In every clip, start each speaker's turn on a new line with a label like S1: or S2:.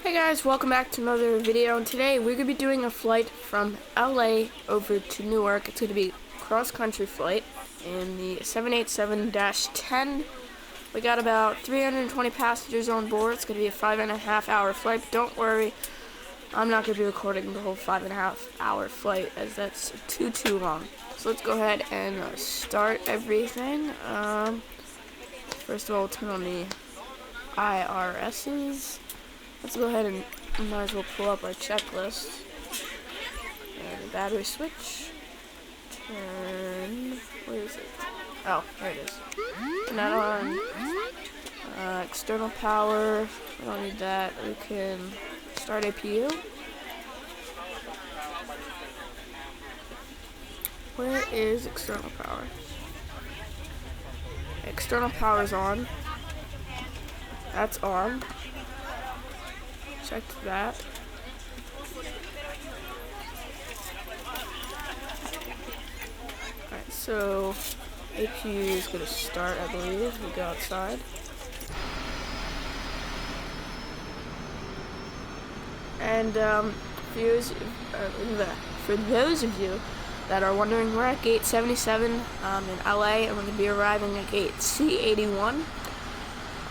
S1: Hey guys, welcome back to another video, and today we're going to be doing a flight from LA over to Newark. It's going to be a cross-country flight in the 787-10. We got about 320 passengers on board. It's going to be a 5.5 hour flight, but don't worry, I'm not going to be recording the whole 5.5 hour flight as that's too long. So let's go ahead and start everything. First of all, turn on the IRSs. Let's go ahead and might as well pull up our checklist. And battery switch. Turn. Where is it? Oh, there it is. Turn that on. External power. We don't need that. We can start APU. Where is external power? External power is on. That's on. Check that. Alright, so APU is going to start, I believe. We go outside. And for those of you that are wondering, we're at gate 77 in LA, and we're going to be arriving at gate C81.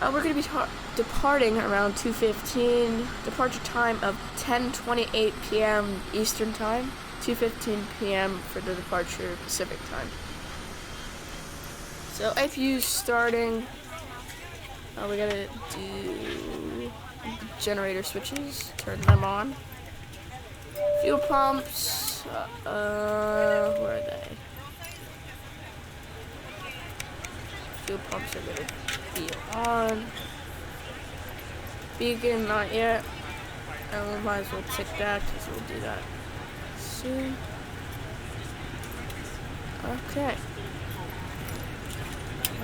S1: We're going to be departing around 2:15. Departure time of 10:28 p.m. Eastern Time, 2:15 p.m. for the departure Pacific Time. So APU starting. We gotta do generator switches. Turn them on. Fuel pumps. Where are they? Fuel pumps are gonna be on. Beacon, not yet. And we might as well tick that because we'll do that soon. Okay.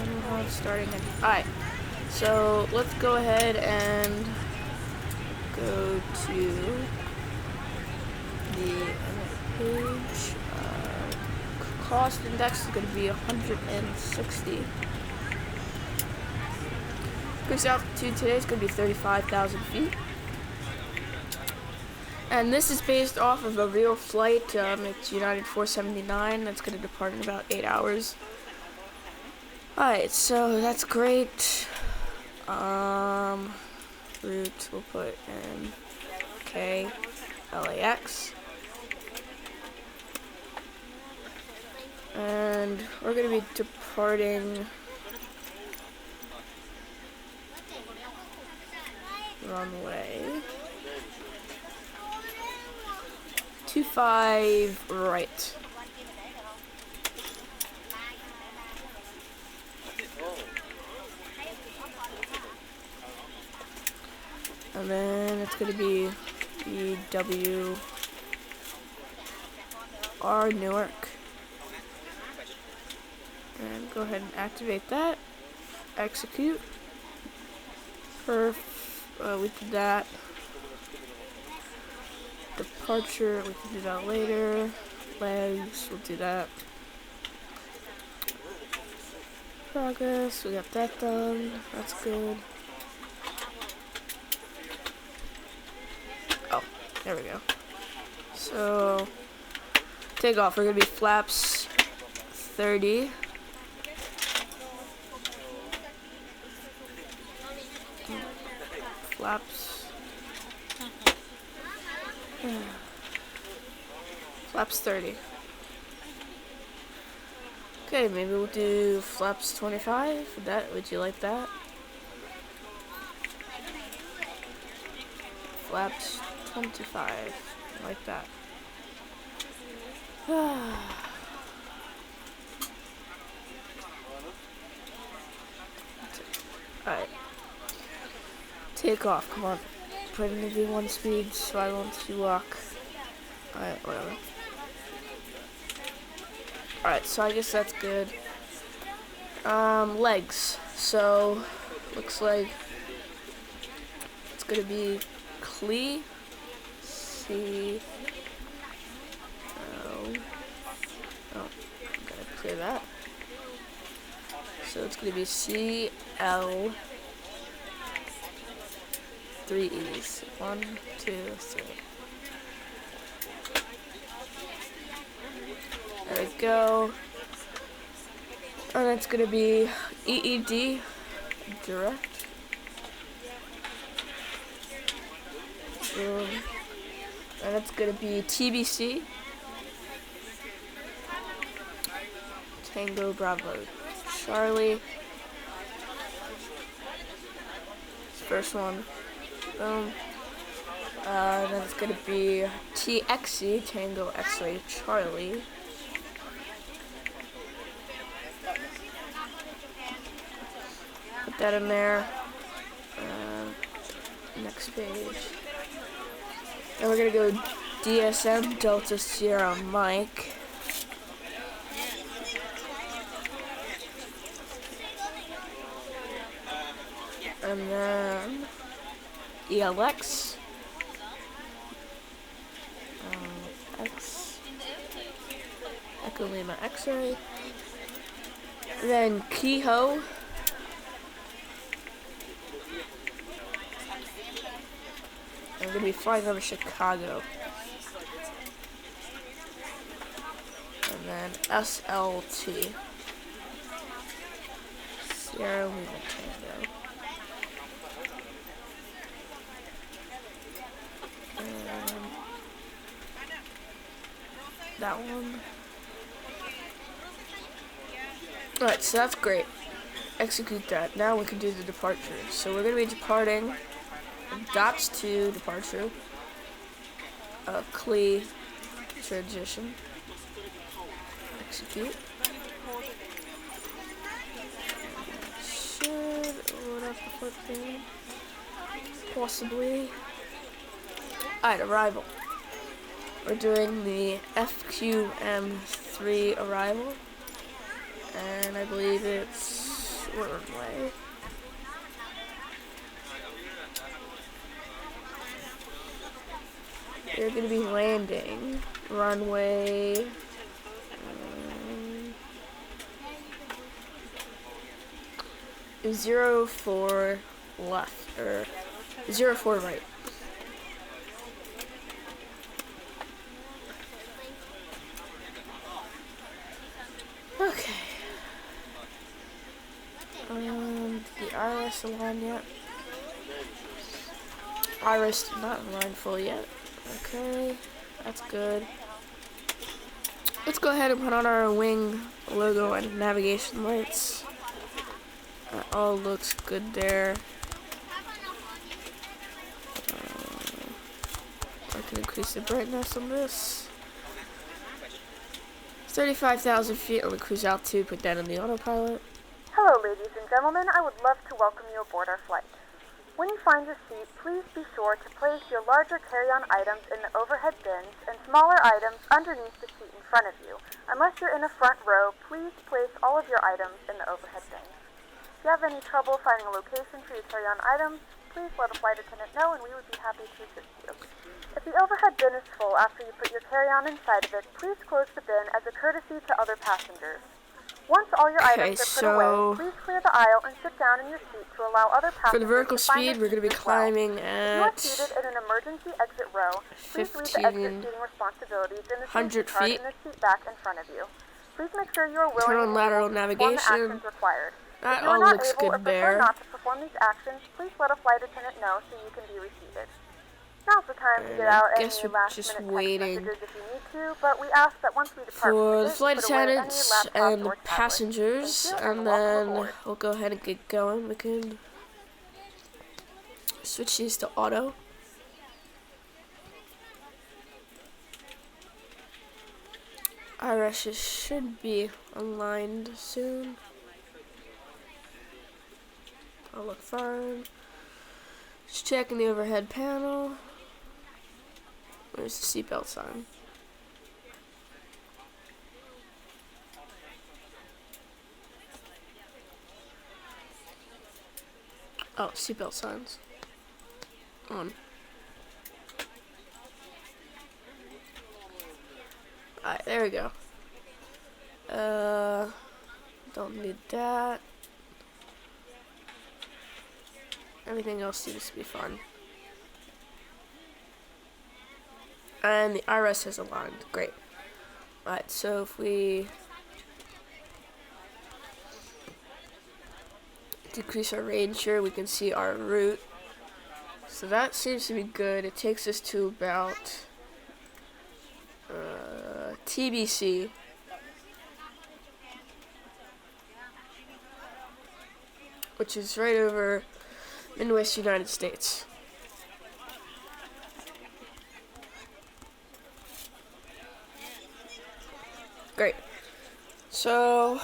S1: And we're starting in. Alright. So let's go ahead and go to the page. Cost index is going to be 160. Cruise altitude today is going to be 35,000 feet. And this is based off of a real flight. It's United 479. That's going to depart in about 8 hours. Alright, so that's great. Route, we'll put in K, LAX. And we're going to be departing runway 25 right. And then it's going to be EWR Newark. And go ahead and activate that. Execute. We did that. Departure, we can do that later. Legs, we'll do that. Progress, we got that done. That's good. Oh, there we go. So, take off. We're going to be flaps 30. Flaps 30. Okay, maybe we'll do flaps 25. Would you like that? Flaps 25. Like that. Alright. Take off, come on. Put in the V1 speed so I won't see walk. Alright, whatever. Alright, so I guess that's good. Legs. So, looks like it's gonna be CLE. C. Oh, I'm gonna clear that. So it's gonna be CL 3 E's. 1, 2, 3. There we go. And it's gonna be EED direct. Boom. And it's gonna be TBC Tango Bravo Charlie. First one. Boom. Then it's gonna be TXC Tango X-Ray Charlie. Put that in there. Next page. Then we're gonna go DSM Delta Sierra Mike. And then ELX. X. Echo Lima X-Ray. Then Kehoe. And we're gonna be flying over Chicago. And then SLT. Sierra Lima Tango. And that one. Alright, so that's great. Execute that. Now we can do the departure. So we're gonna be departing. Dots to departure. CLE transition. Execute. Should load up the foot thing. Possibly. Alright, arrival. We're doing the FQM3 arrival. And I believe it's runway. They're going to be landing runway 04 left, or 04 right. Okay. The iris align yet? Iris not aligned full yet. Okay, that's good. Let's go ahead and put on our wing logo and navigation lights. That all looks good there. I can increase the brightness on this. 35,000 feet on the cruise altitude. Put that in the autopilot.
S2: Hello, ladies and gentlemen. I would love to welcome you aboard our flight. When you find your seat, please be sure to place your larger carry-on items in the overhead bins and smaller items underneath the seat in front of you. Unless you're in a front row, please place all of your items in the overhead bins. If you have any trouble finding a location for your carry-on items, please let a flight attendant know and we would be happy to assist you. If the overhead bin is full after you put your carry-on inside of it, please close the bin as a courtesy to other passengers. Once all your items are put away, please clear the aisle and sit down in your seat to allow other passengers.
S1: For the vertical speed, we're going to be climbing at.
S2: You are seated in an emergency exit row. Please read the exit seating responsibilities in the safety card in the seat back in front of you. Please make sure you are willing
S1: Turn on lateral
S2: to perform the
S1: navigation.
S2: actions required.
S1: That
S2: If you are
S1: all
S2: not
S1: looks
S2: able
S1: good
S2: or prefer
S1: there.
S2: not to perform these actions, please let a flight attendant know so you can be reseated. Now's the time to get out any
S1: guess we're
S2: last
S1: just
S2: minute
S1: waiting
S2: text messages if you need to, but we ask that once we depart
S1: for the
S2: gate,
S1: flight
S2: put away any
S1: attendants
S2: laptops
S1: and the
S2: or tablets.
S1: passengers,
S2: Thank you,
S1: and
S2: welcome
S1: then
S2: aboard.
S1: we'll go ahead and get going. We can switch these to auto. Iris should be aligned soon. I'll look fine. Just checking the overhead panel. Where's the seatbelt sign? Oh, seatbelt signs. On. Alright, there we go. Don't need that. Everything else seems to be fine. And the IRS has aligned. Great. Alright, so if we decrease our range here, we can see our route. So that seems to be good. It takes us to about TBC. Which is right over Midwest United States. Great. So,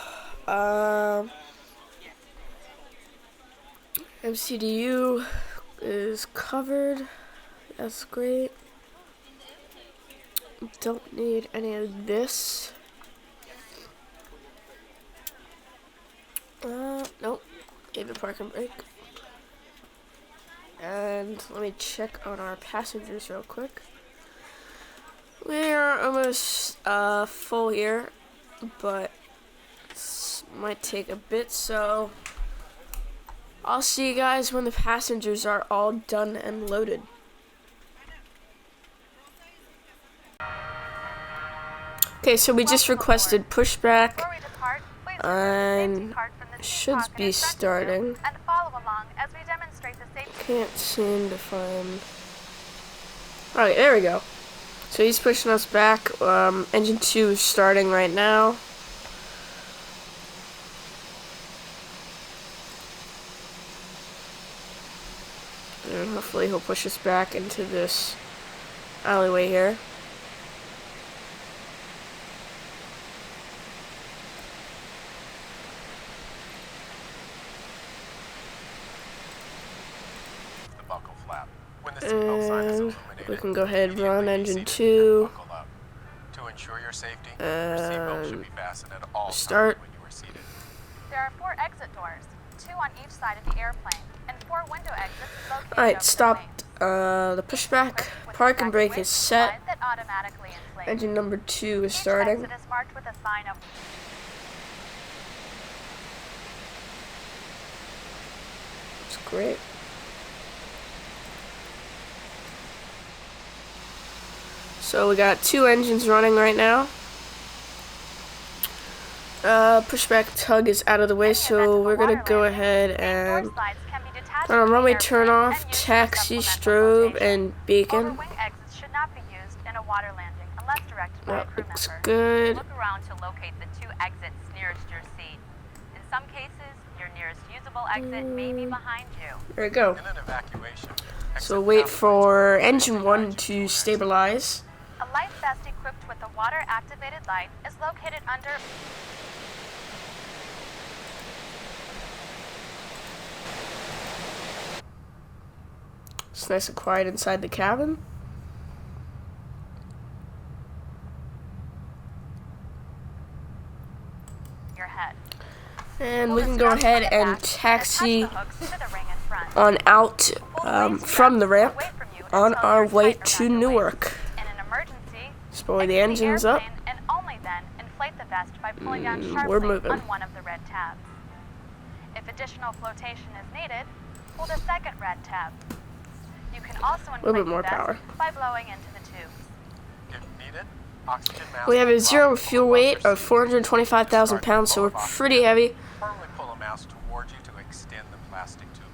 S1: MCDU is covered. That's great. Don't need any of this. Nope. Gave a parking brake. And let me check on our passengers real quick. We are almost full here, but this might take a bit, so I'll see you guys when the passengers are all done and loaded. Okay, so we just requested pushback, and should be starting. Can't seem to find. Alright, there we go. So he's pushing us back. Engine 2 is starting right now. And hopefully he'll push us back into this alleyway here. And we can go ahead and run engine 2.
S3: To ensure your safety, your seatbelt should be fastened at all
S1: start.
S3: times when you are seated.
S2: There are 4 exit doors, 2 on each side of the airplane, and 4 window exits located
S1: Alright,
S2: over
S1: stopped. The pushback. Parking brake is set.
S2: that automatically inflate.
S1: Engine number 2 is
S2: Each
S1: starting.
S2: exit is marked with a sign of
S1: It's great. So we got 2 engines running right now. Pushback tug is out of the way, so we're gonna go ahead and runway turn off, taxi, strobe, and beacon.
S2: Overwing exits should not be used in a water landing unless directed by a
S1: That
S2: crew
S1: looks
S2: member.
S1: good.
S2: Look around to locate the 2 exits nearest your seat. In some cases, your nearest usable exit may be behind you.
S1: There we go.
S3: In an evacuation,
S1: So wait for engine 1 to stabilize.
S2: A life vest equipped with a water-activated light is located under...
S1: It's nice and quiet inside the cabin.
S2: your head.
S1: And we can go ahead and taxi on out from the ramp on our way to Newark.
S2: In an emergency,
S1: Spoil the engines up.
S2: and only then inflate the vest by pulling down sharply
S1: we're moving.
S2: on one of the red tabs. If additional flotation is needed, pull the second red tab. You can also inflate
S1: bit more
S2: the vest
S1: power.
S2: by blowing into the tubes.
S3: if needed, oxygen mask
S1: We have a
S3: will
S1: zero
S3: pop
S1: fuel
S3: above
S1: weight
S3: your
S1: of
S3: seat.
S1: 425,000 pounds, so we're pretty heavy.
S3: Firmly pull a mask toward you to extend the plastic tubing.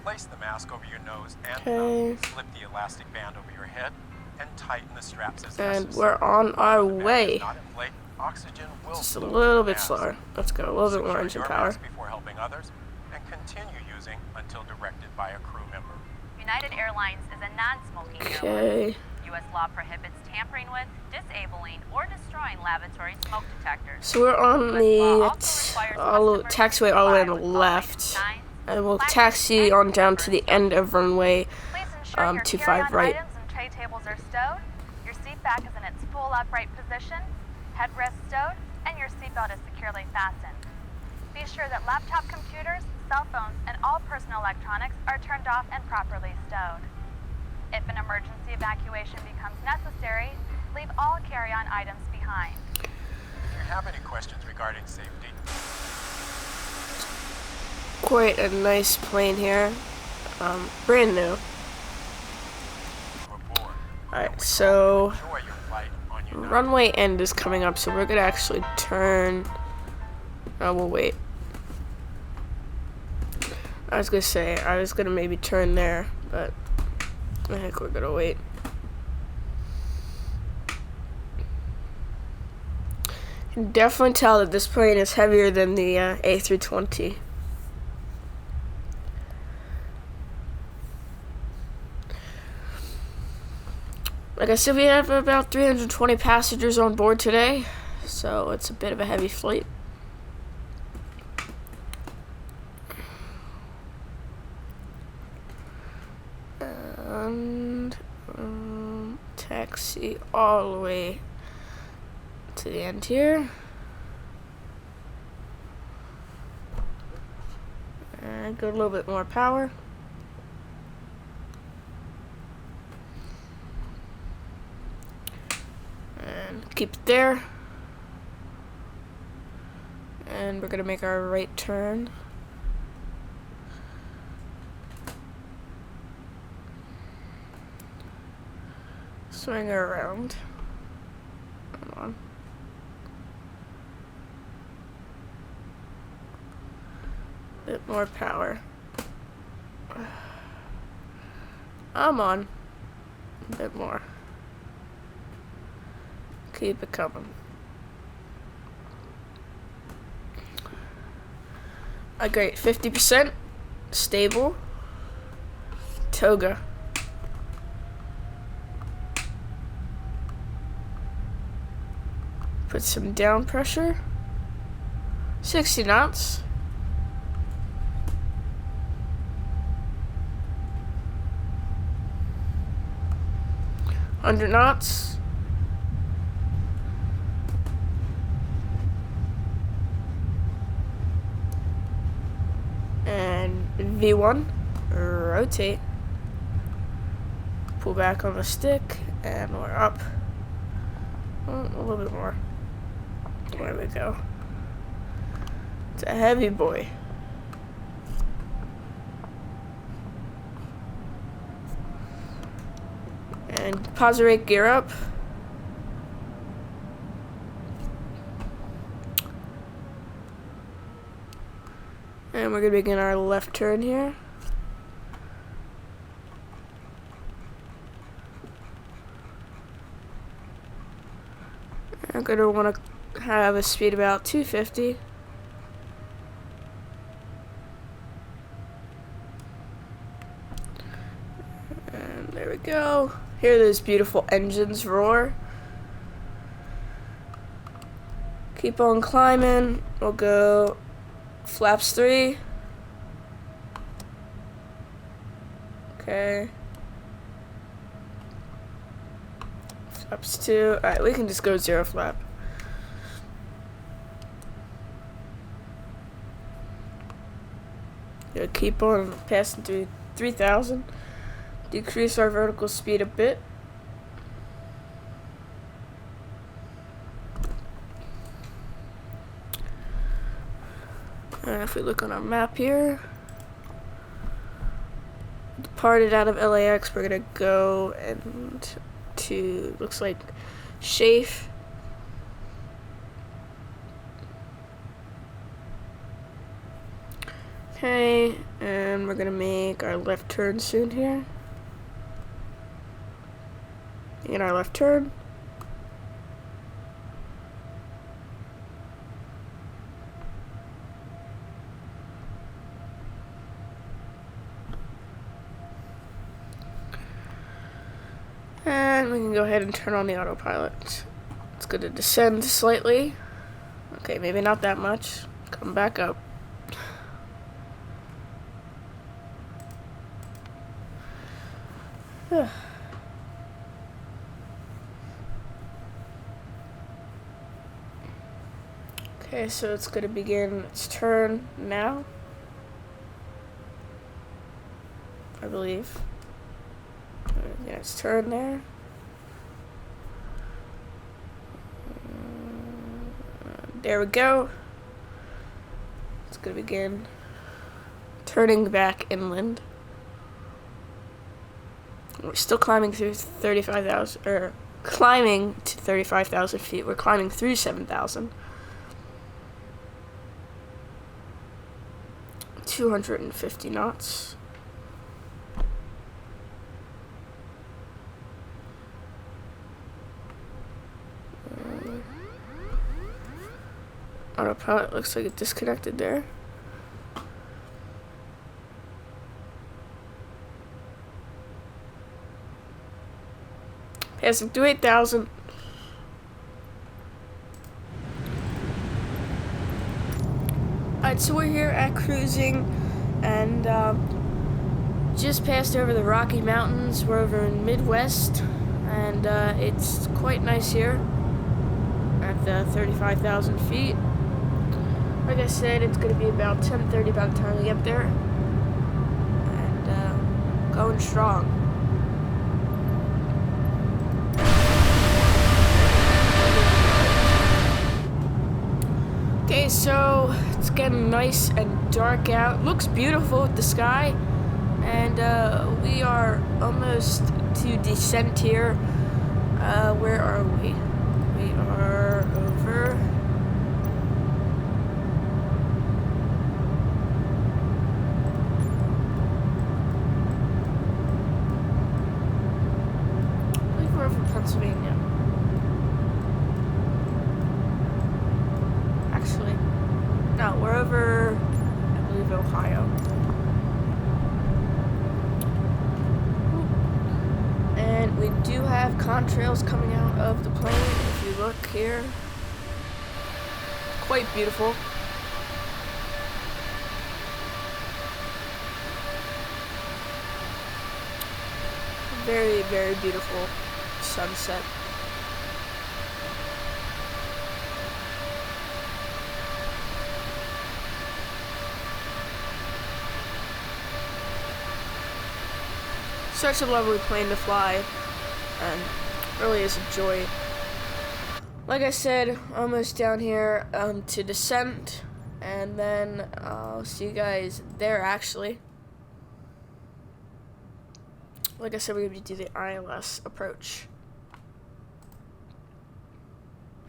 S3: Place the mask over your nose and
S1: Okay.
S3: mouth. Slip the elastic band over your head and tighten the straps as
S1: And
S3: necessary.
S1: we're on our
S3: If the band
S1: way.
S3: does not inflate, oxygen will
S1: Just a
S3: flow
S1: little
S3: to the
S1: bit
S3: mask.
S1: slower. Let's go. A little bit more
S3: Secure
S1: engine
S3: your
S1: power.
S3: mask before helping others and continue using until directed by a crew member.
S2: United Airlines is a non-smoking airline.
S1: Okay.
S2: U.S. law prohibits tampering with, disabling, or destroying lavatory smoke detectors.
S1: So we're on
S2: U.S.
S1: the
S2: law also requires customers
S1: taxiway
S2: to
S1: all the way on
S2: comply
S1: the
S2: with
S1: left.
S2: signs,
S1: And we'll
S2: placards,
S1: taxi
S2: and
S1: on down to
S2: papers.
S1: the end of runway
S2: Please ensure your
S1: 25
S2: carry-on
S1: right.
S2: items and tray tables are stowed, your seat back is in its full upright position, headrest stowed, and your seatbelt is securely fastened. Be sure that laptop computers, cell phones, and all personal electronics are turned off and properly stowed. If an emergency evacuation becomes necessary, leave all carry-on items behind.
S3: If you have any questions regarding safety,
S1: Quite a nice plane here. Brand new.
S3: aboard.
S1: Alright, so
S3: Enjoy your flight on United.
S1: runway end is coming up, so we're gonna actually turn. Oh, we'll wait. I was gonna say, I was gonna maybe turn there, but I think we're gonna wait. You can definitely tell that this plane is heavier than the A320. Like I said, we have about 320 passengers on board today, so it's a bit of a heavy flight. And taxi all the way to the end here. And go a little bit more power. And keep it there. And we're gonna make our right turn. Swing her around. Come on. Bit more power. I'm on. A bit more. Keep it coming. Great, 50%. Stable. Toga. Put some down pressure. 60 knots. Hundred knots. And V1. Rotate. Pull back on the stick, and we're up. Oh, a little bit more. There we go. It's a heavy boy. And pause rate gear up. And we're gonna begin our left turn here. I'm gonna want to have a speed about 250. And there we go. Hear those beautiful engines roar. Keep on climbing. We'll go flaps 3. Okay. Flaps 2. Alright, we can just go 0 flap. Gonna keep on passing through 3,000. Decrease our vertical speed a bit. And if we look on our map here, departed out of LAX, we're gonna go and to, looks like Shafe. Okay, and we're gonna make our left turn soon here. In our left turn. And we can go ahead and turn on the autopilot. It's going to descend slightly. Okay, maybe not that much. Come back up. Okay, so it's going to begin its turn now, I believe. Yeah, its turn there. There we go. It's going to begin turning back inland. We're still climbing through 35,000, or climbing to 35,000 feet. We're climbing through 7,000. 250 knots. Autopilot looks like it disconnected there. Passing through 8,000. Alright, so we're here at cruising, and just passed over the Rocky Mountains. We're over in Midwest, and it's quite nice here at the 35,000 feet. Like I said, it's going to be about 10:30 by the time we get there, and going strong. Okay, so it's getting nice and dark out. Looks beautiful with the sky, and we are almost to descent here. Where are we? We are over. I believe we're over Pennsylvania. Actually, no, we're over, I believe, Ohio. And we do have contrails coming out of the plane. If you look here, quite beautiful. Very, very beautiful sunset. Such a lovely plane to fly, and really is a joy. Like I said, almost down here to descent, and then I'll see you guys there actually. Like I said, we're going to do the ILS approach.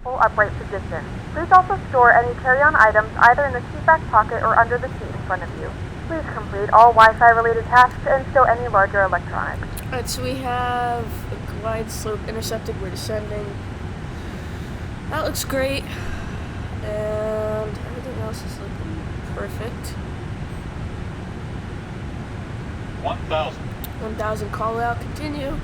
S2: Full upright position. Please also store any carry-on items either in the seat back pocket or under the seat in front of you. Please complete all Wi-Fi related tasks and stow any larger electronics.
S1: Alright, so we have a glide slope intercepted. We're descending. That looks great. And everything else is looking perfect.
S4: 1,000.
S1: 1,000 call out. Continue.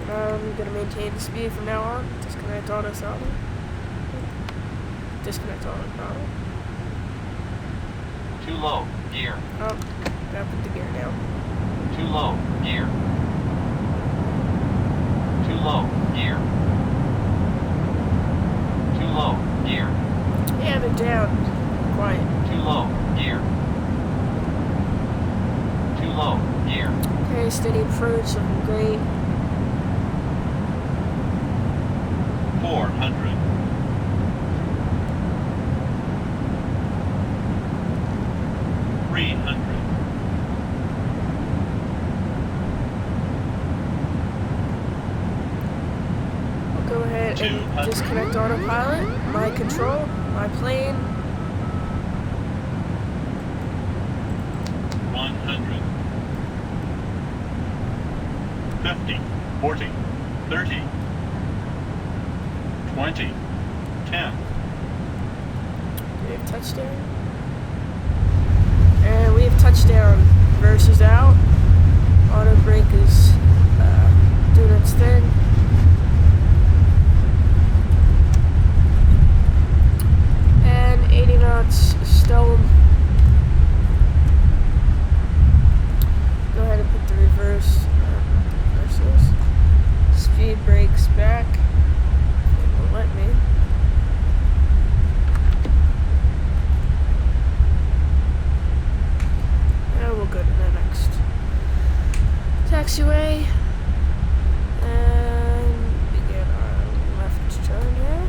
S1: I'm going to maintain the speed from now on. Disconnect auto throttle. Disconnect auto throttle.
S4: Too low. Gear.
S1: Oh, gotta put the gear down.
S4: Too low. Gear. Too low. Gear. Too low. Gear.
S1: Yeah, they're down. Quiet.
S4: Too low. Gear. Too low. Gear.
S1: Okay, steady approach. Looking great.
S4: 400. 300.
S1: We'll go ahead and
S4: 200.
S1: disconnect autopilot. My control. My plane.
S4: 100. 50. 40. 30. 20. 10.
S1: We have touchdown. And we have touchdown. Reverse is out. Auto brake is doing its thing. And 80 knots, stow 'em. Go ahead and put the reverse. Reverses. Speed brakes back. It won't let me. We'll go to the next taxiway and begin our left turn here.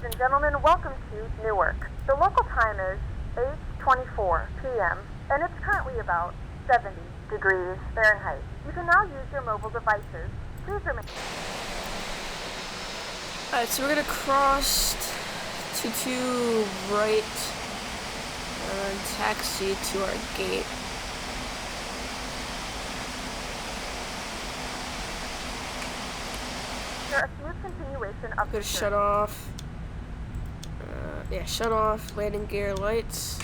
S2: Ladies and gentlemen, welcome to Newark. The local time is 8:24 p.m. and it's currently about 70 degrees Fahrenheit. You can now use your mobile devices. Please remain.
S1: Alright, so we're gonna cross to right and taxi to our gate.
S2: A smooth continuation of
S1: Gonna shut off. Yeah, shut off landing gear lights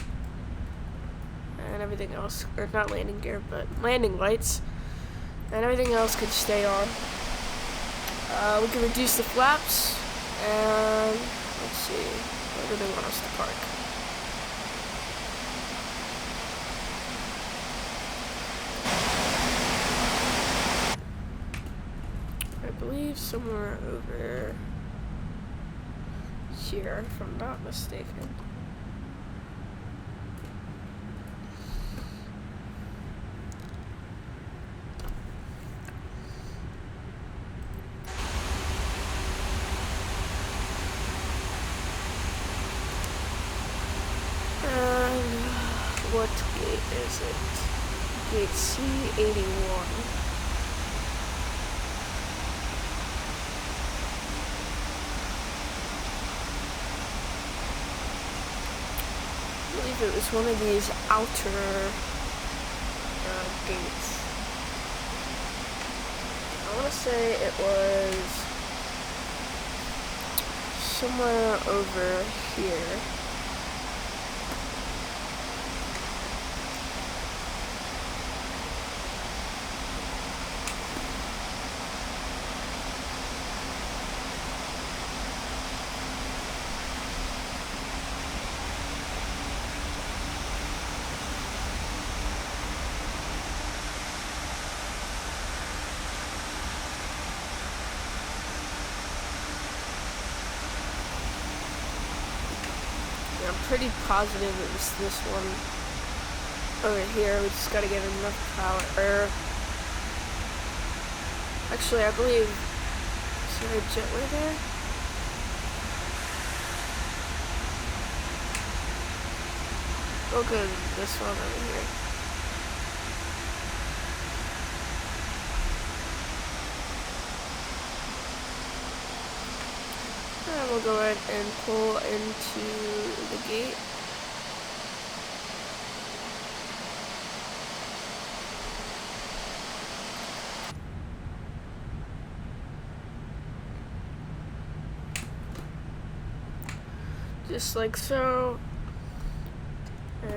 S1: and everything else, or not landing gear, but landing lights, and everything else could stay on. We can reduce the flaps, and let's see, where do they want us to park? I believe somewhere over here, if I'm not mistaken. And what gate is it? Gate C81. I believe it was one of these outer gates. I want to say it was somewhere over here. I'm pretty positive it was this one over here. We just gotta get enough power. Actually, I believe, is there a jetway there? We'll go to this one over here. And we'll go ahead and pull into the gate. Just like so. And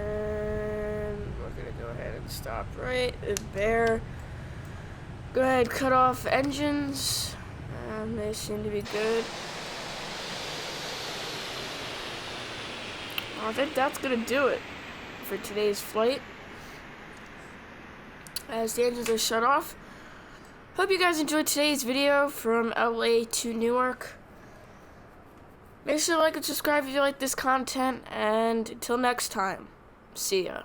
S1: we're gonna go ahead and stop right there. Go ahead, cut off engines. They seem to be good. I think that's gonna do it for today's flight, as the engines are shut off. Hope you guys enjoyed today's video from LA to Newark. Make sure to like and subscribe if you like this content, and until next time, see ya.